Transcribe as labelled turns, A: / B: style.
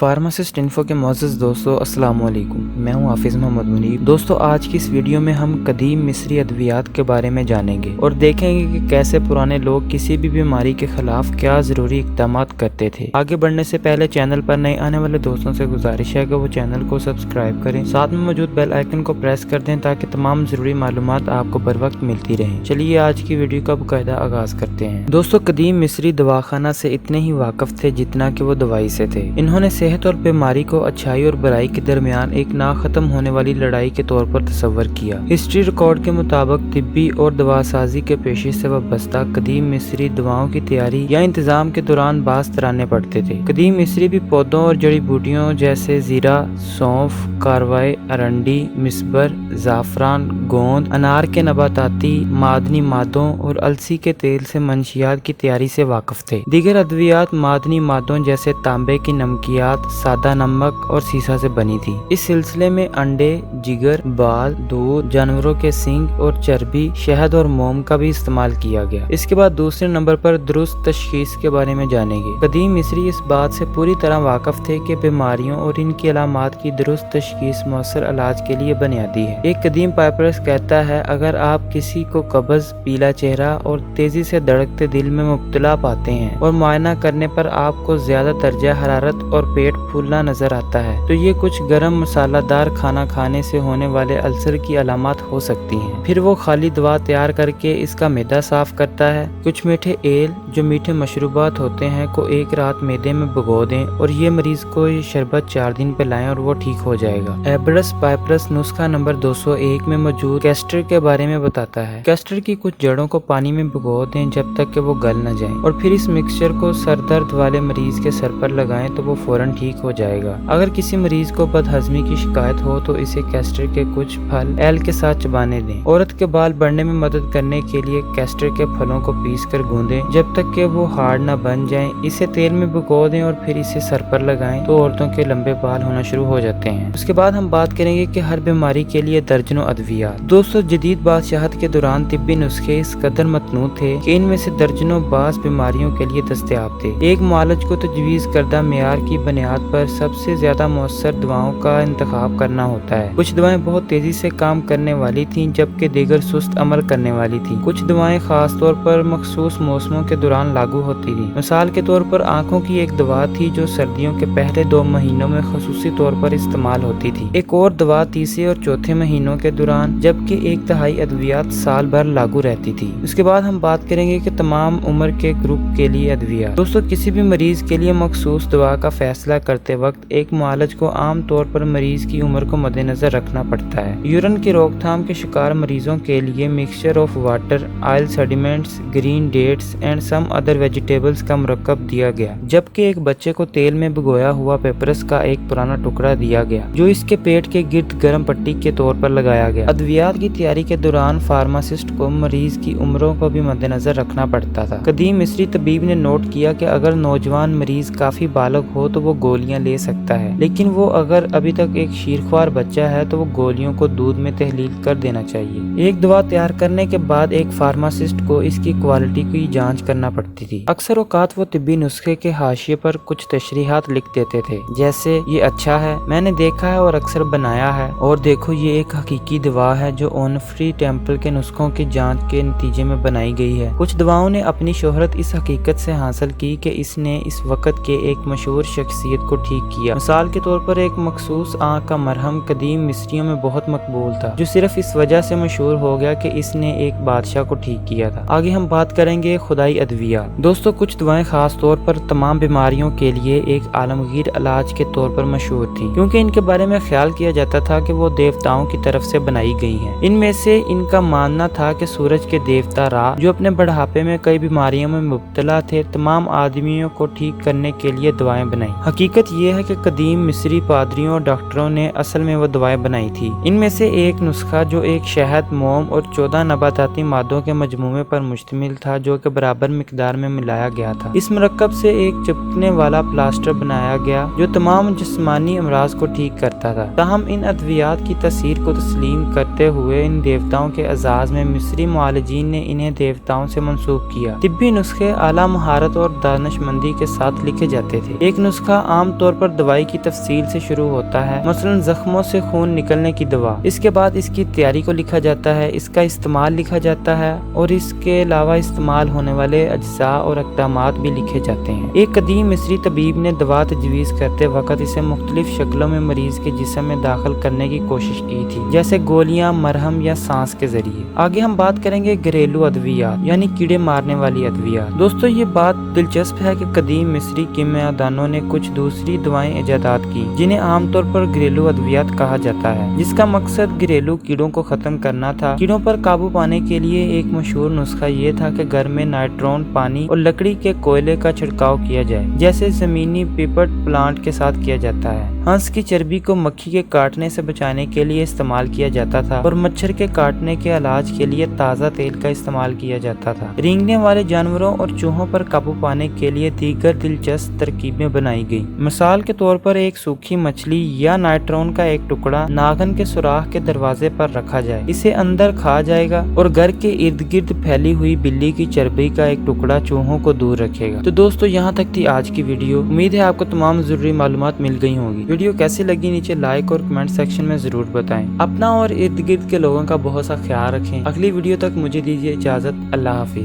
A: Pharmacist info کے معزز دوستو السلام علیکم، میں ہوں حافظ محمد منیر۔ دوستو آج کی اس ویڈیو میں ہم قدیم مصری ادویات کے بارے میں جانیں گے اور دیکھیں گے کہ کیسے پرانے لوگ کسی بھی بیماری کے خلاف کیا ضروری اقدامات کرتے تھے۔ آگے بڑھنے سے پہلے چینل پر نئے آنے والے دوستوں سے گزارش ہے کہ وہ چینل کو سبسکرائب کریں، ساتھ میں موجود بیل آئیکن کو پریس کر دیں تاکہ تمام ضروری معلومات آپ کو بر وقت ملتی رہیں۔ چلیے آج کی ویڈیو کا باقاعدہ آغاز کرتے ہیں۔ دوستو قدیم مصری دواخانہ سے اتنے ہی واقف تھے جتنا کہ وہ دوائی سے تھے۔ انہوں نے صحت اور بیماری کو اچھائی اور برائی کے درمیان ایک نہ ختم ہونے والی لڑائی کے طور پر تصور کیا۔ ہسٹری ریکارڈ کے مطابق طبی اور دوا سازی کے پیشے سے وابستہ قدیم مصری دواؤں کی تیاری یا انتظام کے دوران بعض ترانے پڑتے تھے۔ قدیم مصری بھی پودوں اور جڑی بوٹیوں جیسے زیرہ، سونف، کاروائے، ارنڈی، مسبر، زعفران، گوند، انار کے نباتاتی معدنی مادوں اور السی کے تیل سے منشیات کی تیاری سے واقف تھے۔ دیگر ادویات معدنی مادوں جیسے تانبے کی نمکیات، سادہ نمک اور سیسا سے بنی تھی۔ اس سلسلے میں انڈے، جگر، بال، دودھ، جانوروں کے سینگ اور چربی، شہد اور موم کا بھی استعمال کیا گیا۔ اس کے بعد دوسرے نمبر پر درست تشخیص کے بارے میں جانیں گے۔ قدیم مصری اس بات سے پوری طرح واقف تھے کہ بیماریوں اور ان کی علامات کی درست تشخیص مؤثر علاج کے لیے بنیادی ہے۔ ایک قدیم پائپرس کہتا ہے، اگر آپ کسی کو قبض، پیلا چہرہ اور تیزی سے دھڑکتے دل میں مبتلا پاتے ہیں اور معائنہ کرنے پر آپ کو زیادہ درجہ حرارت اور پیٹ پھولنا نظر آتا ہے تو یہ کچھ گرم مسالہ دار کھانا کھانے سے ہونے والے السر کی علامات ہو سکتی ہیں۔ پھر وہ خالی دوا تیار کر کے اس کا معدہ صاف کرتا ہے۔ کچھ میٹھے ایل جو میٹھے مشروبات ہوتے ہیں کو ایک رات معدے میں بھگو دیں اور یہ مریض کو یہ شربت 4 دن پلائیں اور وہ ٹھیک ہو جائے گا۔ ایبرس پائپرس نسخہ نمبر 201 میں موجود کیسٹر کے بارے میں بتاتا ہے۔ کیسٹر کی کچھ جڑوں کو پانی میں بھگو دیں جب تک کہ وہ گل نہ جائیں اور پھر اس مکسچر کو سر درد والے مریض کے سر پر لگائیں تو وہ فوراً ٹھیک ہو جائے گا۔ اگر کسی مریض کو بدہضمی کی شکایت ہو تو اسے کیسٹر کے کچھ پھل ایل کے ساتھ چبانے دیں۔ عورت کے بال بڑھنے میں مدد کرنے کے لیے کیسٹر کے پھلوں کو پیس کر گوندیں جب تک کہ وہ ہارڈ نہ بن جائیں۔ اسے تیل میں بھگو دیں اور پھر اسے سر پر لگائیں تو عورتوں کے لمبے بال ہونا شروع ہو جاتے ہیں۔ اس کے بعد ہم بات کریں گے کہ ہر بیماری کے لیے درجنوں ادویات۔ دوستو جدید بادشاہت کے دوران طبی نسخے اس قدر متنوع تھے کہ ان میں سے درجنوں بعض بیماریوں کے لیے دستیاب تھے۔ ایک معالج کو تجویز کردہ معیار کی بنیاد پر سب سے زیادہ مؤثر دواؤں کا انتخاب کرنا ہوتا ہے۔ کچھ دوائیں بہت تیزی سے کام کرنے والی تھیں جبکہ دیگر سست عمل کرنے والی تھیں۔ کچھ دوائیں خاص طور پر مخصوص موسموں کے دوران لاگو ہوتی تھیں۔ مثال کے طور پر آنکھوں کی ایک دوا تھی جو سردیوں کے پہلے 2 مہینوں میں خصوصی طور پر استعمال ہوتی تھی۔ ایک اور دوا تیسرے اور چوتھے مہینوں کے دوران جبکہ 1/3 ادویات سال بھر لاگو رہتی تھی۔ اس کے بعد ہم بات کریں گے کہ تمام عمر کے گروپ کے لیے ادویات۔ دوستو کسی بھی مریض کے لیے مخصوص دوا کا فیصلہ کرتے وقت ایک معالج کو عام طور پر مریض کی عمر کو مد نظر رکھنا پڑتا ہے۔ یورین کی روک تھام کے شکار مریضوں کے لیے mixture of water, oil sediments, green dates and some other vegetables کا مرکب دیا گیا جبکہ ایک بچے کو تیل میں بھگویا ہوا پیپرس کا ایک پرانا ٹکڑا دیا گیا جو اس کے پیٹ کے گرد گرم پٹی کے طور پر لگایا گیا۔ ادویات کی تیاری کے دوران فارماسسٹ کو مریض کی عمروں کو بھی مد نظر رکھنا پڑتا تھا۔ قدیم مصری طبیب نے نوٹ کیا کہ اگر نوجوان مریض کافی بالغ ہو تو وہ گولیاں لے سکتا ہے، لیکن وہ اگر ابھی تک ایک شیرخوار بچہ ہے تو وہ گولیوں کو دودھ میں تحلیل کر دینا چاہیے۔ ایک دوا تیار کرنے کے بعد ایک فارماسسٹ کو اس کی کوالٹی کی جانچ کرنا پڑتی تھی۔ اکثر اوقات وہ طبی نسخے کے حاشیے پر کچھ تشریحات لکھ دیتے تھے جیسے یہ اچھا ہے، میں نے دیکھا ہے اور اکثر بنایا ہے، اور دیکھو یہ ایک حقیقی دوا ہے جو اونفری ٹیمپل کے نسخوں کی جانچ کے نتیجے میں بنائی گئی ہے۔ کچھ دواؤں نے اپنی شہرت اس حقیقت سے حاصل کی کہ اس نے اس وقت کے ایک مشہور شخصیت کو ٹھیک کیا۔ مثال کے طور پر ایک مخصوص آنکھ کا مرہم قدیم مصریوں میں بہت مقبول تھا جو صرف اس وجہ سے مشہور ہو گیا کہ اس نے ایک بادشاہ کو ٹھیک کیا تھا۔ آگے ہم بات کریں گے خدائی ادویات۔ دوستو کچھ دوائیں خاص طور پر تمام بیماریوں کے لیے ایک عالمگیر علاج کے طور پر مشہور تھیں کیونکہ ان کے بارے میں خیال کیا جاتا تھا کہ وہ دیوتاؤں کی طرف سے بنائی گئی ہیں۔ ان میں سے ان کا ماننا تھا کہ سورج کے دیوتا را جو اپنے بڑھاپے میں کئی بیماریوں میں مبتلا تھے تمام آدمیوں کو ٹھیک کرنے کے لیے دوائیں بنائیں۔ حقیقت یہ ہے کہ قدیم مصری پادریوں اور ڈاکٹروں نے اصل میں وہ دوائیں بنائی تھی۔ ان میں سے ایک نسخہ جو ایک شہد، موم اور 14 نباتاتی مادوں کے مجموعے پر مشتمل تھا جو کہ برابر مقدار میں ملایا گیا تھا۔ اس مرکب سے ایک چپکنے والا پلاسٹر بنایا گیا جو تمام جسمانی امراض کو ٹھیک کرتا تھا۔ تاہم ان ادویات کی تاثیر کو تسلیم کرتے ہوئے ان دیوتاؤں کے اعزاز میں مصری معالجین نے انہیں دیوتاؤں سے منسوب کیا۔ طبی نسخے اعلیٰ مہارت اور دانش مندی کے ساتھ لکھے جاتے تھے۔ ایک نسخہ عام طور پر دوائی کی تفصیل سے شروع ہوتا ہے، مثلا زخموں سے خون نکلنے کی دوا۔ اس کے بعد اس کی تیاری کو لکھا جاتا ہے، اس کا استعمال لکھا جاتا ہے اور اس کے علاوہ استعمال ہونے والے اجزاء اور اقدامات بھی لکھے جاتے ہیں۔ ایک قدیم مصری طبیب نے دوا تجویز کرتے وقت اسے مختلف شکلوں میں مریض کے جسم میں داخل کرنے کی کوشش کی تھی، جیسے گولیاں، مرہم یا سانس کے ذریعے۔ آگے ہم بات کریں گے گھریلو ادویات یعنی کیڑے مارنے والی ادویات۔ دوستو یہ بات دلچسپ ہے کہ قدیم مصری کیمیاء دانوں نے کچھ دوسری دوائیں ایجاد کی جنہیں عام طور پر گھریلو ادویات کہا جاتا ہے، جس کا مقصد گھریلو کیڑوں کو ختم کرنا تھا۔ کیڑوں پر قابو پانے کے لیے ایک مشہور نسخہ یہ تھا کہ گھر میں نائٹرون، پانی اور لکڑی کے کوئلے کا چھڑکاؤ کیا جائے، جیسے زمینی پیپٹ پلانٹ کے ساتھ کیا جاتا ہے۔ ہنس کی چربی کو مکھی کے کاٹنے سے بچانے کے لیے استعمال کیا جاتا تھا اور مچھر کے کاٹنے کے علاج کے لیے تازہ تیل کا استعمال کیا جاتا تھا۔ رینگنے والے جانوروں اور چوہوں پر قابو پانے کے لیے دیگر دلچسپ ترکیبیں بنائی گئی۔ مثال کے طور پر ایک سوکھی مچھلی یا نائٹرون کا ایک ٹکڑا ناخن کے سوراخ کے دروازے پر رکھا جائے، اسے اندر کھا جائے گا اور گھر کے ارد گرد پھیلی ہوئی بلی کی چربی کا ایک ٹکڑا چوہوں کو دور رکھے گا۔ تو دوستو یہاں تک تھی آج کی ویڈیو، امید ہے آپ کو تمام ضروری معلومات مل گئی ہوں گی۔ ویڈیو کیسی لگی نیچے لائک اور کمنٹ سیکشن میں ضرور بتائیں۔ اپنا اور ارد گرد کے لوگوں کا بہت سا خیال رکھیں۔ اگلی ویڈیو تک مجھے دیجیے اجازت، اللہ حافظ۔